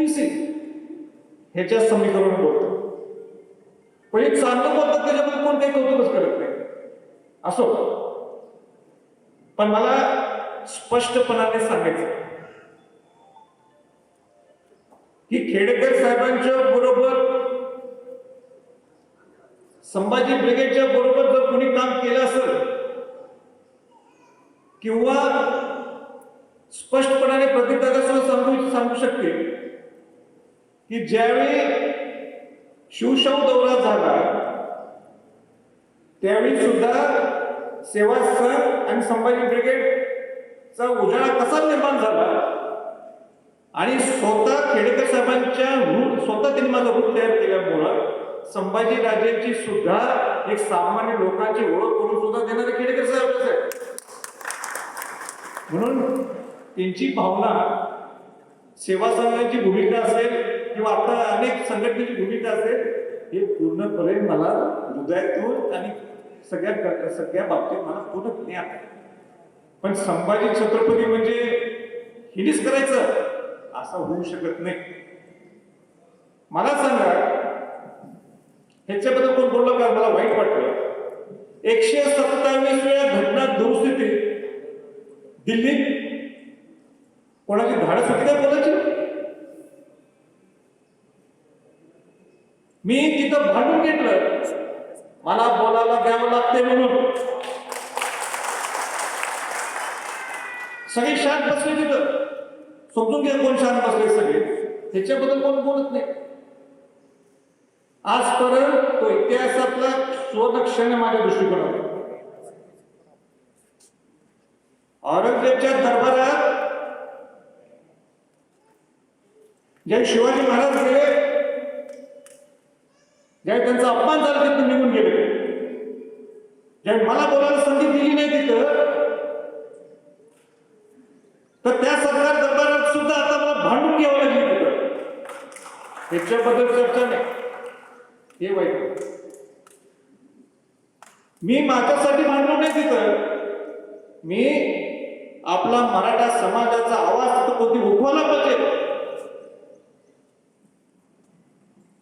OBC ह्याच्या समीकरण बोलतो. पण एक चांगलं बोलतात त्याच्यामध्ये कोण काही कौतुकच करत नाही. असो, पण मला स्पष्टपणाने सांगायचं की खेडेकर साहेबांच्या बरोबर, संभाजी ब्रिगेडच्या बरोबर जर कोणी काम केलं असेल किंवा स्पष्टपणाने प्रतिदादासह सांगू शकते की ज्यावेळी शिवशाहू दौरा झाला त्यावेळी सुद्धा सेवा संघ आणि संभाजी ब्रिगेडचा उजाळा कसा निर्माण झाला आणि स्वतः खेडेकर साहेबांच्या स्वतः त्यांनी माझा रूप तयार केल्यामुळं संभाजी राजेंची सुद्धा एक सामान्य लोकांची ओळख करून सुद्धा देणारे खेडेकर साहेब आहे. म्हणून त्यांची भावना, सेवा संघाची भूमिका असेल किंवा आता अनेक संघटनेची भूमिका असेल, हे पूर्णपणे मला हृदयातून आणि सगळ्या बाबतीत मला पूर्ण ज्ञान आहे. पण संभाजी छत्रपती म्हणजे हिनीच करायचं असं होऊ शकत नाही. मला सांगा, ह्याच्याबद्दल कोण बोललं का? मला वाईट वाटलं. 127 वेळा घटना दुरुस्ती दिल्लीत कोणाची धाडस होती काय बोलायची? मी तिथं भांडून घेतलं, मला बोलायला द्यावं लागते म्हणून. सगळे शांत बसले तिथं. समजून घ्या कोण शांत बसले सगळे. ह्याच्याबद्दल कोण बोलत नाही. आजपर्यंत तो इतिहासातला स्वदक्षिण माझ्या दृष्टिकोनात. औरंगजेबच्या दरबारात ज्या शिवाजी महाराज गेले, ज्या त्यांचा अपमान झाला तिथून निघून गेले, ज्या मला बोलायला संधी दिली नाही तिथं, तर त्या सरकार दरबारात सुद्धा आता मला भांडून घ्यावं लागली तिथं. ह्याच्याबद्दल चर्चा नाही, हे वाईट. मी माझ्यासाठी भांडलो नाही तिथं. मी आपला मराठा समाजाचा आवाज तिथं कोणती उठवायला पाहिजे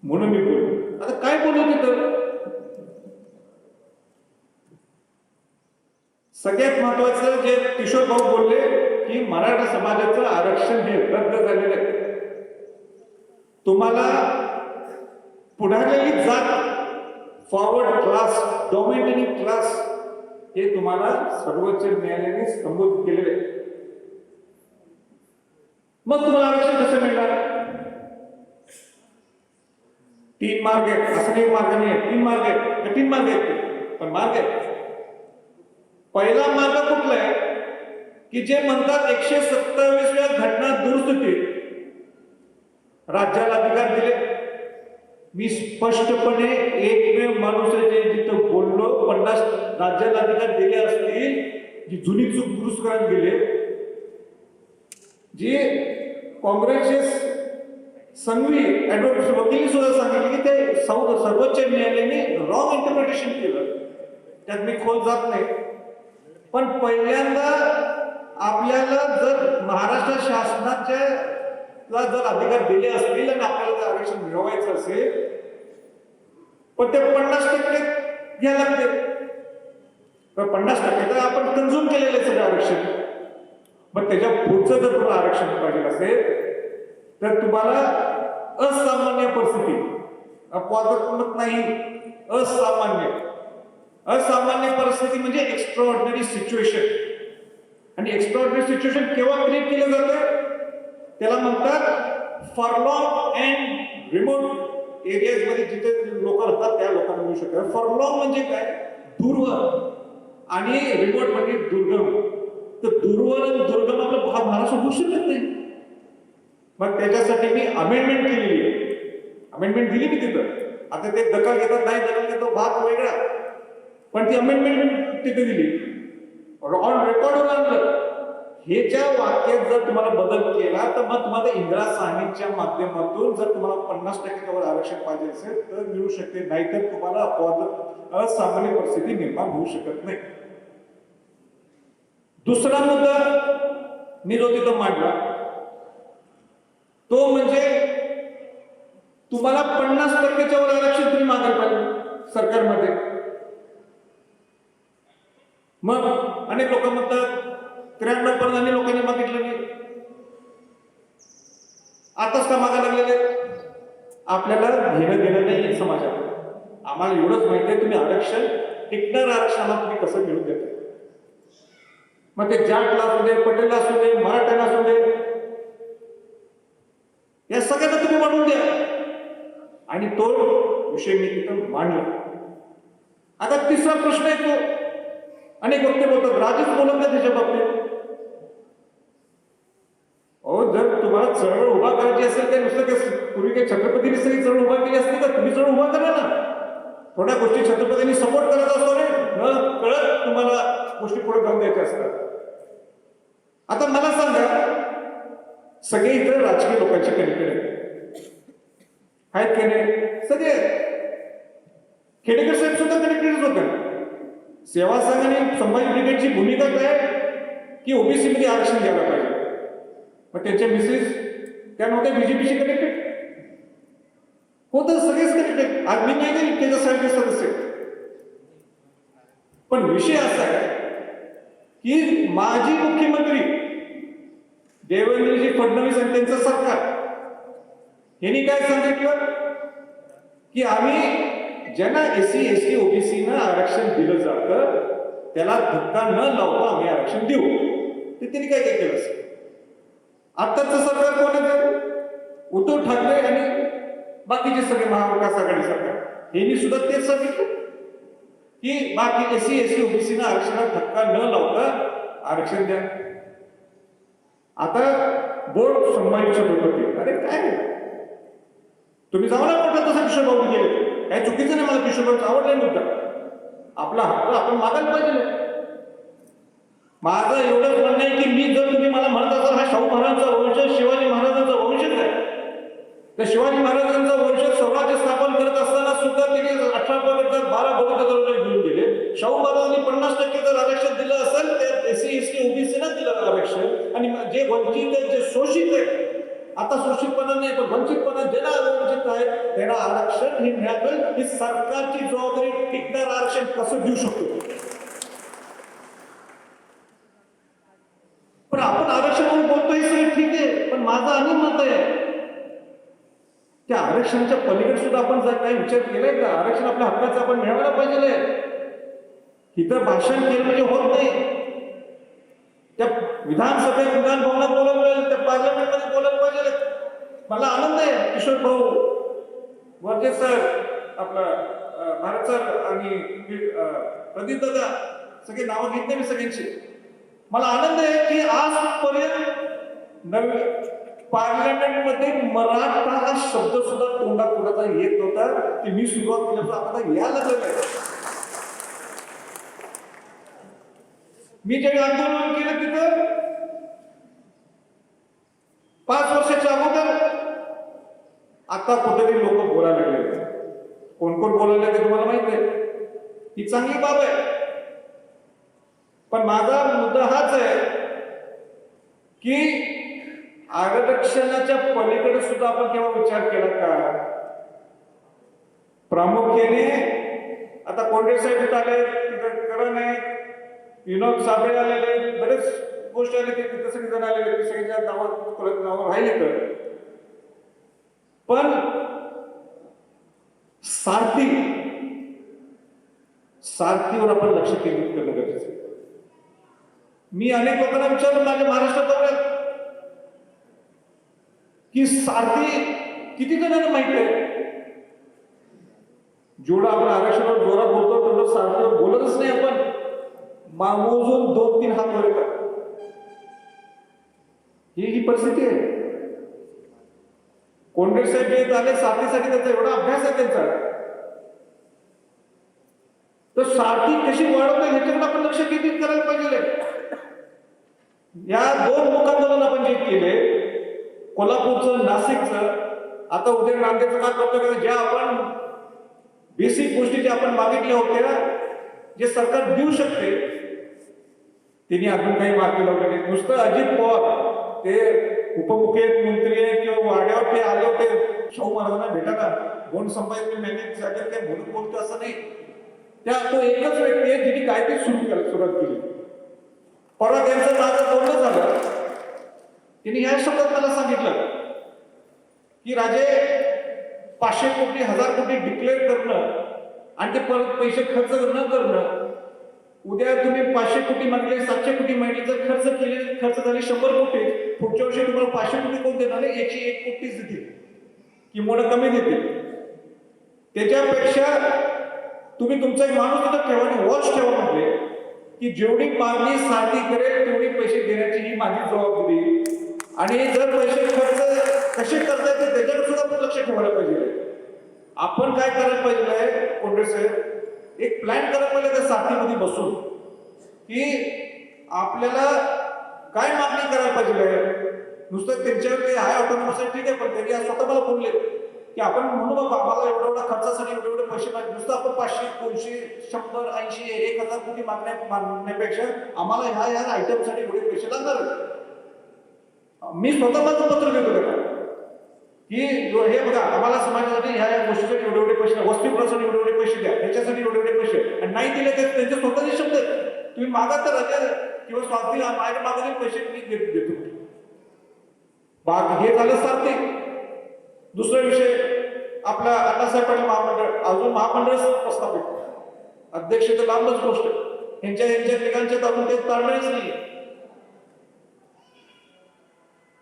म्हणून मी बोललो. आता काय बोललो तिथं? सगळ्यात महत्वाचं जे किशोर भाऊ बोलले की मराठा समाजाचं आरक्षण हे रद्द झालेलं आहे. तुम्हाला पुढारलेली जात, फॉरवर्ड क्लास, डॉमिनेटिंग क्लास, हे तुम्हाला सर्वोच्च न्यायालयाने संबोधित केलेले आहे. मग तुम्हाला आरक्षण कसं मिळणार? 3 मार्ग आहेत. असं काही मार्ग नाही आहे. 3 मार्ग आहेत. 3 मार्ग आहेत, पण मार्ग आहेत. पहिला मार्ग कुठला आहे की जे म्हणतात 127 वेळा घटना दुरुस्ती राज्याला अधिकार दिले. मी स्पष्टपणे एकमेव माणूस आहे जे जिथं बोललो 50 राज्याला अधिकार दिले असतील, जी जुनी चूक दुरुस्त करायला गेले, जे काँग्रेसचे संघवी ऍडव्होकेट वकील सुद्धा सांगितले की ते सर्वोच्च न्यायालयाने रॉंग इंटरप्रिटेशन केलं. त्यात मी खोल जात नाही. पण पहिल्यांदा आपल्याला जर महाराष्ट्र शासनाच्या जर अधिकार दिले असतील आणि आपल्याला जर आरक्षण मिळवायचं असेल, पण ते 50% घ्यायला लागते. पण 50% तर आपण कंझ्युम केलेलं सगळं आरक्षण. मग त्याच्या पुढचं जर तुम्हाला आरक्षण पाहिजे असेल तर तुम्हाला असामान्य परिस्थिती, अपवादात्मक नाही, असामान्य परिस्थिती म्हणजे एक्स्ट्राऑर्डिनरी सिच्युएशन. आणि एक्स्ट्राऑर्डिनरी सिच्युएशन केव्हा क्रिएट केलं जातं? त्याला म्हणतात फॉरलॉंग अँड रिमोट एरियाज मध्ये जिथे लोक राहतात त्या लोकांना मिळू शकतात. फॉरलॉंग म्हणजे काय? दूरवर, आणि रिमोट म्हणजे दुर्गम. तर दूरवर आणि दुर्गम आपला महाराष्ट्र होऊ शकत नाही. मग त्याच्यासाठी मी अमेंडमेंट केलेली आहे. अमेंडमेंट दिली मी तिथं. आता ते दखल घेतात नाही दखल घेतो भाग वेगळा, पण ती अमेंडमेंट तिथे दिली. ऑन रेकॉर्डवर आणलं. हे ज्या वाक्यात जर तुम्हाला बदल केला तर मग तुम्हाला इंदिरा साहनीच्या माध्यमातून जर तुम्हाला 50% आरक्षण पाहिजे असेल तर मिळू शकते, नाहीतर तुम्हाला असामान्य परिस्थिती निर्माण होऊ शकत नाही. दुसरा मुद्दा मी जो तिथं मांडला तो म्हणजे तुम्हाला 50%च्या वर आरक्षण तुम्ही मागायला पाहिजे सरकारमध्ये. मग अनेक लोक म्हणतात 93% लोकांनी मागितलं नाही, आताच का मागायला लागलेले. आपल्याला घेणं देणं नाही समाजात. आम्हाला एवढंच माहिती आहे तुम्ही आरक्षण टिकणार आरक्षणाला तुम्ही कसं मिळून देता. मग ते जाटला असू दे, पटेलला असू दे, मराठ्याला असू दे, या सगळ्यांना तुम्ही वाढवून द्या. आणि तो विषय मी तिथं मांडला. आता तिसरा प्रश्न येतो, अनेक वक्ते बोलतात, राजेश बोलत नाही त्याच्या बाबतीत. अहो, जर तुम्हाला चळवळ उभा करायची असेल तर नुसतं काय पूर्वी काही छत्रपतींनी सगळी चळवळ उभा केली असते का? तुम्ही चळवळ उभा करा ना. थोड्या गोष्टी छत्रपतींनी सपोर्ट करत असतो रे, न कळत तुम्हाला गोष्टी पुढे जाऊन द्यायच्या असतात. आता मला सांगा, सगळे इतर राजकीय लोकांचे कनेक्टेड आहेत की नाही? सगळे. खेडेकर साहेब सुद्धा कनेक्टेडच होते. सेवा संघ आणि संभाजी ब्रिगेडची भूमिका काय की ओबीसी मध्ये आरक्षण द्यायला पाहिजे. मग त्यांच्या मिसेस त्या नव्हत्या बीजेपीशी कनेक्टेड होतं, सगळेच कनेक्टेड. आज मी नाही त्याच्यासाठी सदस्य. पण विषय असा आहे की माजी मुख्यमंत्री देवेंद्रजी फडणवीस आणि त्यांचं सरकार यांनी काय सांगितलं की आम्ही ज्यांना एससी एसटी ओबीसी ना आरक्षण दिलं जातं त्याला धक्का न लावता आम्ही आरक्षण देऊ. ते त्यांनी काय काय केलं असेल. आत्ताचं सरकार कोणाचं? उद्धव ठाकरे आणि बाकीचे सगळे महाविकास आघाडी सरकार यांनी सुद्धा तेच सांगितलं की बाकी एससी एसटी ओबीसी ना आरक्षणाला धक्का न लावता आरक्षण द्या. आता बोर्ड संभाजीचं होते. अरे काय तुम्ही जाऊ ना म्हटलं तसं किशोरबाबू गेले, काय चुकीचं नाही. मला किशोरबाबूचा आवडला मुद्दा. आपला हक्क आपण मागायला पाहिजे. माझं एवढंच म्हणणं आहे की मी जर तुम्ही मला म्हणत असाल हा शाहू महाराजांचा वंश शिवाजी महाराजांचा वंशच आहे, तर शिवाजी महाराजांचा वंश स्वराज्य स्थापन करत असताना सुद्धा तिने 18 पगड 12 बगड घेऊन गेले. शाहू महाराजांनी 50% जर आरक्षण दिलं असेल त्यात एससी एसटी ओबीसी ना दिलं आरक्षण. आणि जे वंचित आहेत, जे शोषित आहेत, आता शोषितपणा नाही पण वंचितपणा ज्यांना वंचित आहे त्यांना आरक्षण हे मिळालं. ही सरकारची जबाबदारी. टिकणार आरक्षण कसं देऊ शकतो. पण आपण आरक्षण म्हणून बोलतोय सगळं ठीक आहे, पण माझं आणि मत आहे त्या आरक्षणाच्या पलीकडे सुद्धा आपण जर काही विचार केलाय का? आरक्षण आपल्या हक्काचं आपण मिळवायला पाहिजे. इथं भाषण केलं म्हणजे होत नाही. त्या विधानसभेत विधान भवनात बोलायला पाहिजे, त्या पार्लमेंटमध्ये बोलायला पाहिजे. मला आनंद आहे किशोर भाऊ वर्जे सर, आपला भारत सर आणि प्रदीप दादा, सगळे नावं घेतले मी सगळ्यांची. मला आनंद आहे की आजपर्यंत नवीन पार्लमेंटमध्ये मराठा हा शब्द सुद्धा तोंडात कोणाचा येत नव्हता. की मी सुरुवात केल्याचं आता यायला लागलं आहे. मी ज्यावेळी आंदोलन केलं तिथं 5 वर्षाच्या अगोदर, आता कुठेतरी लोक बोलायला लागले. कोण कोण बोलायला लागले तुम्हाला माहित आहे. ही चांगली बाब आहे. पण माझा मुद्दा हाच आहे की आरक्षणाच्या पलीकडे सुद्धा आपण केव्हा विचार केला का? प्रामुख्याने आता कोंडे साहेब आले, करण आहे, विनोद साबळे आलेले, बरेच गोष्टी आले, तिथे सगळे जण आलेले, सगळ्यांच्या नावावर राहिले. तर पण सारथीवर आपण लक्ष केंद्रित करणं गरजेचं आहे. मी अनेक लोकांना विचारलं माझ्या महाराष्ट्रात की सारथी किती जणांना माहिती आहे. जेवढं आपण आरक्षणावर जोरात बोलतो तेवढं सारथीवर बोलतच नाही. आपण मोजून 2-3 हात वर येतात. ही परिस्थिती आहे. कोंडे साहेब येत आले सारथीसाठी, त्यांचा एवढा अभ्यास आहे त्यांचा, तर सारथी कशी वाढवता ह्याच्याकडे आपण लक्ष केंद्रित करायला पाहिजे. या 2 मुकांदोलन आपण जे केले, कोल्हापूरचं, नाशिकचं, आता उद्या नांदेडचं काय करतो, ज्या आपण बेसिक गोष्टी ज्या आपण मागितल्या होत्या, जे सरकार देऊ शकते, त्यांनी अजून काही मार्ग लावले नाही. नुसतं अजित पवार ते उपमुख्यमंत्री किंवा वाड्यावर ते आले होते शाहू महाराजांना भेटायला गोंड संभाजी मॅनेज जागेवर काय म्हणून बोलतो असं नाही. तो एकच व्यक्ती आहे जिने काय ते सुरुवात केली. परवा त्यांचं माझं बोलणं झालं. तिने ह्या शब्दात मला सांगितलं की राजे 500 कोटी 1000 कोटी डिक्लेअर करणं आणि ते परत पैसे खर्च न करणं, उद्या तुम्ही 500 कोटी मागले 700 कोटी मागले, जर खर्च झाले 100 कोटी, पुढच्या वर्षी तुम्हाला 500 कोटी कोण देणार आहे? 101 कोटीच देतील किंवा कमी देतील. त्याच्यापेक्षा तुम्ही तुमचा एक माणूस तिथं ठेवा आणि वॉच ठेवा म्हणजे की जेवढी मागणी सारखी करेल तेवढी पैसे देण्याची ही माझी जबाबदारी. आणि जर पैसे खर्च कसे करता येते त्याच्याकडे सुद्धा आपण लक्ष ठेवायला पाहिजे. आपण काय करायला पाहिजे कोंडे साहेब, एक प्लॅन करायला पाहिजे त्या साथीमध्ये बसून की आपल्याला काय मागणी करायला पाहिजे. नुसतं त्यांच्यावर हाय ऑटोनॉमस ठीक आहे, पण त्यांनी आज स्वतः मला बोलले की आपण म्हणू बाबा आम्हाला एवढा खर्चासाठी एवढे पैसे मागे, नुसतं आपण 500 200 100 80 1000 कोटी मागण्यापेक्षा आम्हाला ह्या आयटमसाठी एवढे पैसे लागणार. मी स्वतः माझं पत्र देतो त्याला की हे बघा आम्हाला समाजासाठी ह्या गोष्टीसाठी एवढे पैसे, वस्तीप्रसाठी एवढे पैसे द्या, ह्याच्यासाठी एवढे पैसे, आणि नाही दिले तर त्यांचे स्वतःचे शब्द तुम्ही मागा तर राजा किंवा स्वार्थी माझ्या मागील पैसे मी देतो. हे झालं सारखे. दुसरा विषय आपला अण्णासाहेब पाटील महामंडळ, अजून महामंडळ प्रस्थापित, अध्यक्ष तर लांबच गोष्ट, यांच्या ठिकाणच्या अजून ते ताळमेळच नाही.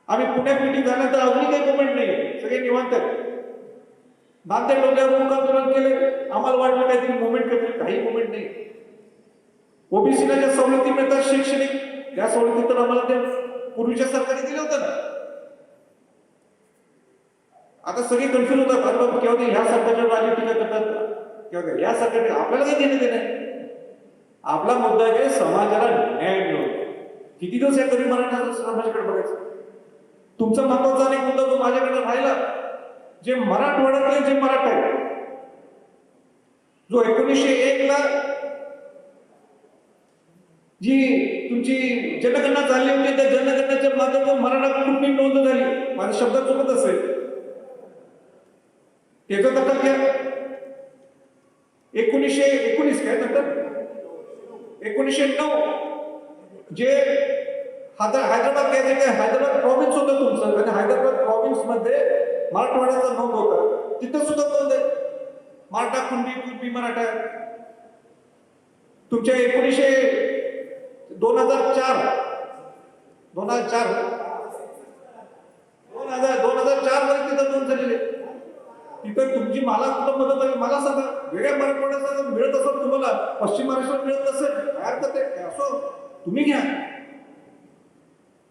आम्ही पुण्यात मिटिंग झाल्यानंतर अजूनही काही मुवमेंट नाही, सगळे निवांत आहेत. नांदेड डोक्यावर मुख आंदोलन केले, आम्हाला वाटलं काहीतरी मुवमेंट करतील, काही मुवमेंट नाही. ओबीसीला ज्या सवलती मिळतात शैक्षणिक, त्या सवलती तर आम्हाला त्या पूर्वीच्या सरकारने दिल्या होत्या ना. आता सगळे कन्फ्युज होतात, केव्हा ह्या सरकारच्या राजी टीका करतात, केव्हा या सरकारने आपल्याला काही देणं देणं. आपला मुद्दा आहे समाजाला न्याय मिळवणे. किती दिवस या गरीब मराठा समाजाकडे बघायचं. तुमचा महत्वाचा अनेक मुद्दा तो माझ्याकडे राहिला. जे मराठवाड्यातले जे मराठा आहे, जो 1901 ला जी तुमची जनगणना झाली होती, त्या जनगणनेच्या माध्यमातून मराठा कुटुंबी नोंद झाली, माझा शब्द चुकत असेल त्याचा दखल घ्या. 1919 काय नंतर 1909 जे हैदराबाद हैदराबाद प्रॉव्हिन्स होतं तुमचं, आणि हैदराबाद प्रॉव्हिन्स मध्ये मराठवाड्याचा नोंद होता, तिथं सुद्धा नोंद आहे मराठा कुणबी मराठा. तुमच्या 2004 मध्ये तिथं नोंद झालेली. तिथं तुमची मला कुठं मदत आली मला सांगा. वेगळ्या मराठवाड्यात मिळत असेल तुम्हाला, पश्चिम महाराष्ट्रात मिळत नसेल काय हरकत आहे, असो तुम्ही घ्या.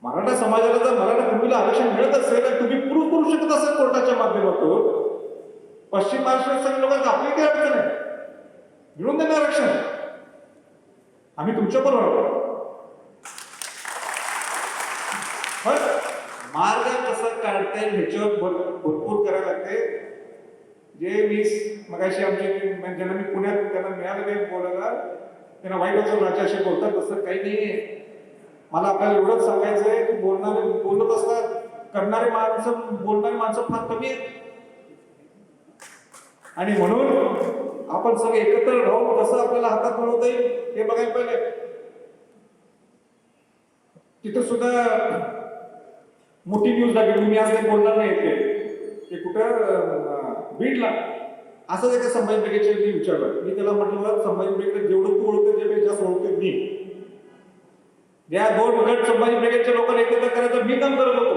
मराठा समाजाला जर मराठा भूमीला आरक्षण मिळत असेल तर तुम्ही प्रूव्ह करू शकत असेल कोर्टाच्या माध्यमातून, पश्चिम महाराष्ट्रात सगळ्या लोकांना आपली काही अडचण आहे, मिळून देणार आरक्षण. आम्ही तुमच्या बरोबर. पण मार्ग कसा काढता येईल ह्याच्यावर भरपूर करायला लागते. जे मी मगाशी आमचे ज्यांना मी पुण्यात त्यांना मिळालं काही बोलायला, त्यांना वाईट वाटतं राजाशी बोलतात, तसं काही नाहीये. मला आपल्याला एवढंच सांगायचं आहे की बोलत असतात बोलणारी माणसं फार कमी आहेत. आणि म्हणून आपण सगळे एकत्र राहून कसं आपल्याला हातात मिळवता येईल हे बघायला पाहिजे. तिथं सुद्धा मोठी न्यूज लागली, मी आज काही बोलणार नाही ते कुठं बीडला असंच एका संभाजी ब्रिगेडचे मी विचारलं. मी त्याला म्हटलं संभाजी ब्रिगेड जेवढं तू ओळखते त्यापेक्षा जास्त ओळखते मी. या 2 गट संभाजी ब्रिगेडच्या लोकांना एकत्र करायचं मी काम करत होतो.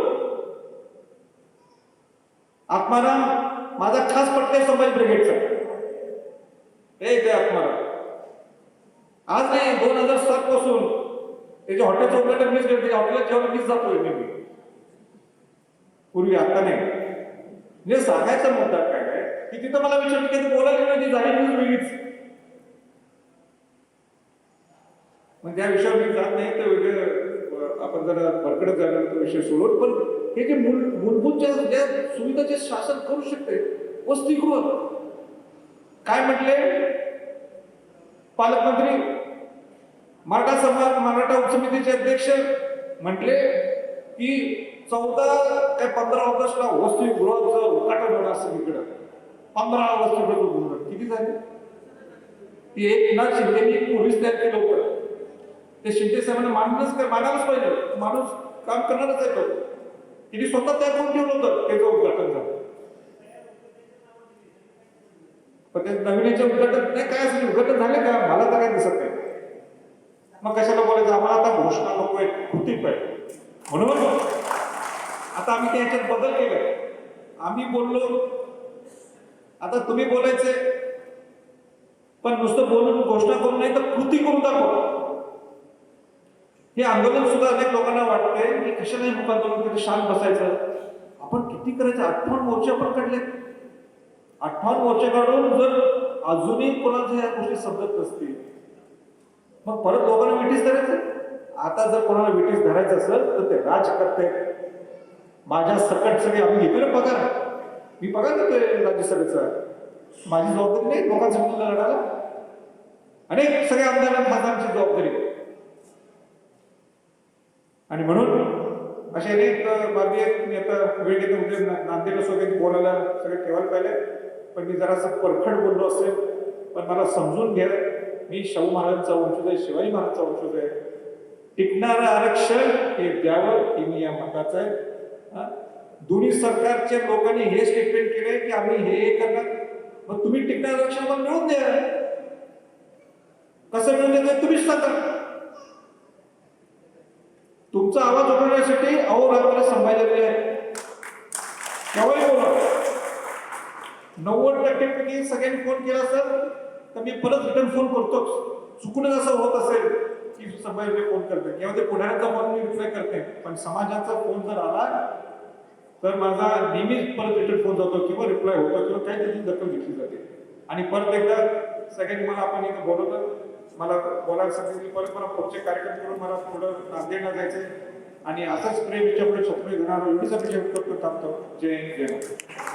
आत्माराम माझा खास पट्टा संभाजी ब्रिगेडचा. ते आत्माराम आज नाही 2007 पासून त्याच्या हॉटेलचं उद्घाटन मीच करते, हॉटेलला जेव्हा मीच जातोय मी पूर्वी, आता नाही. म्हणजे सांगायचा मुद्दा काय आहे की तिथं मला विचारलं की बोलायला नाही झाली न्यूज वेगळीच. मग त्या विषयावर मी जात नाही, तर वेगळं आपण जरा भरकडत जाणार तो विषय सोडून. पण हे जे मूलभूत ज्या सुविधा जे शासन करू शकते, वसतिगृह काय म्हटले पालकमंत्री, मराठा उपसमितीचे अध्यक्ष म्हटले की 14 ते 15 ऑगस्टला वसतिगृहाचं उद्घाटन होणार. 15 वर्ष किती झाले? ती एकनाथ शिंदेनी पोलीस तयार केलं होतं. ते शिंदे साहेबांना मानायलाच पाहिजे, माणूस काम करणारच आहे तो. तिने स्वतः तयार करून ठेवलं होतं, त्याचं उद्घाटन झालं. पण ते नवीनचं उद्घाटन नाही, काय असेल उद्घाटन झाले का मला तर काय दिसत नाही. मग कशाला बोलायचं, आम्हाला आता घोषणा नको आहे, कृती पाहिजे. म्हणून आता आम्ही त्याच्यात बदल केलाय. आम्ही बोललो, आता तुम्ही बोलायचे, पण नुसतं बोलून घोषणा करून नाही तर कृती करून दाखवा. हे आंदोलन सुद्धा अनेक लोकांना वाटते की कशाला हे मुख आंदोलन केलं, शांत बसायचं. आपण किती करायचं, 58 मोर्चे आपण काढले. 58 मोर्चे काढून जर अजूनही कोणाच्या या गोष्टी समजत नसतील, मग परत लोकांना विटीस धरायचं. आता जर कोणाला विटीस धरायचं असेल तर ते राजकर्ते माझ्या सकट सगळे, आम्ही घेतो ना पगार, मी पगार देतोय राज्यसभेचा, माझी जबाबदारी नाही लोकांसाठी लढायला. अनेक सगळे आमदारांना खासदारांची जबाबदारी. आणि म्हणून असे अनेक बाबी आहेत. मी आता वेळ घेतो, म्हणजे नांदेड वगैरे बोलायला सगळे ठेवायला पाहिजे, पण मी जरासं परखड बोललो असेल, पण मला समजून घ्या. मी शाहू महाराजांचा वंशज आहे, शिवाजी महाराजांचा वंशज आहे. टिकणारं आरक्षण हे द्यावं हे मी या मताचं आहे. दोन्ही सरकारच्या लोकांनी हे स्टेटमेंट केलंय की आम्ही हे करणार. मग तुम्ही टिकणारं आरक्षण मला मिळवून द्या. कसं मिळून द्यायचं तुम्हीच सांगा. तुमचा आवाज उठवण्यासाठी अहोरात्र संभाळलेले आहे. केव्हाही बोला. 90% पैकी सगळ्यांनी फोन केला असेल तर मी परत रिटर्न फोन करतोच. चुकूनच असं होत असेल की संभाजी फोन करते किंवा ते पुढाऱ्यांचा फोन मी रिप्लाय करते, पण समाजाचा फोन जर आला तर माझा नेहमीच परत रिटर्न फोन जातो किंवा रिप्लाय होतो किंवा काही त्याची दखल घेतली जाते. आणि परत एकदा सगळ्यांनी मला आपण इथं बोलवलं, मला बोलायला सांगितलं, परत मला पुढचे कार्यक्रम करून मला पुढं नांदेडला जायचंय. आणि असंच प्रेम याच्यापुढे छत्र घेणार एवढीच अपेक्षा करतो. थांबतो. जय हिंद, जय महाराष्ट्र.